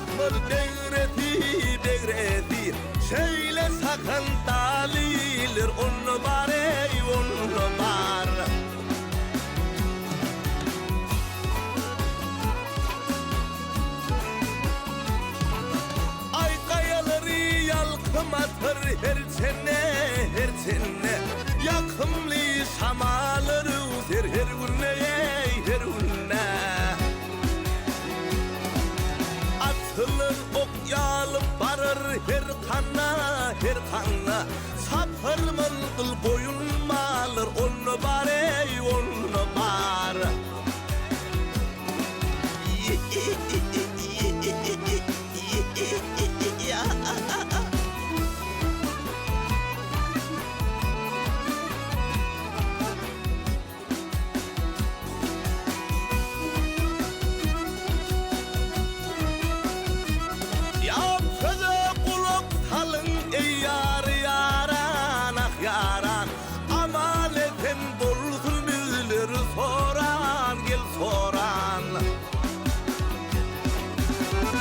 sapır degreti Şeyle sakın dalilir onu bar ey onu bar Ay kayaları yalkımatır her sene Yakımlı şamaları her günne ey her günne Atılır ok yalıp barır her kanna Sapır mıngıl boyun malır onu bar ey onu bar Yaran amaleten bolsun bilir soran gel soran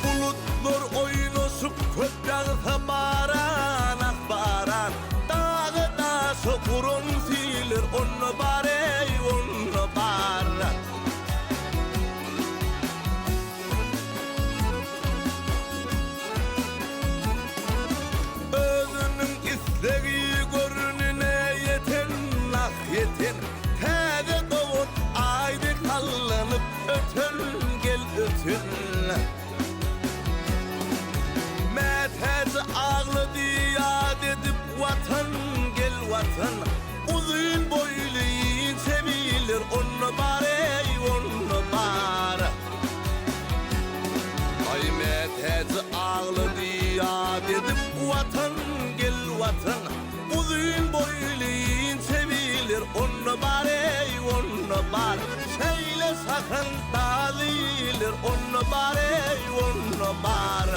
Bulutlar oynoşup köprağda baran baran Dağı taşı kurun silir onu bar ey onu bar Özünün istediği yeten Tede doğut aydı kallanıp ötün gel ötün Methez ağlı diyad edip vatan gel vatan Uzun boylu sevilir onu bar ey onu bar Ay methez ağlı diyad edip vatan gel vatan Uzun boylu sevilir onu bar ey onu bar Şeyle sakın dalilir onu bar ey onu bar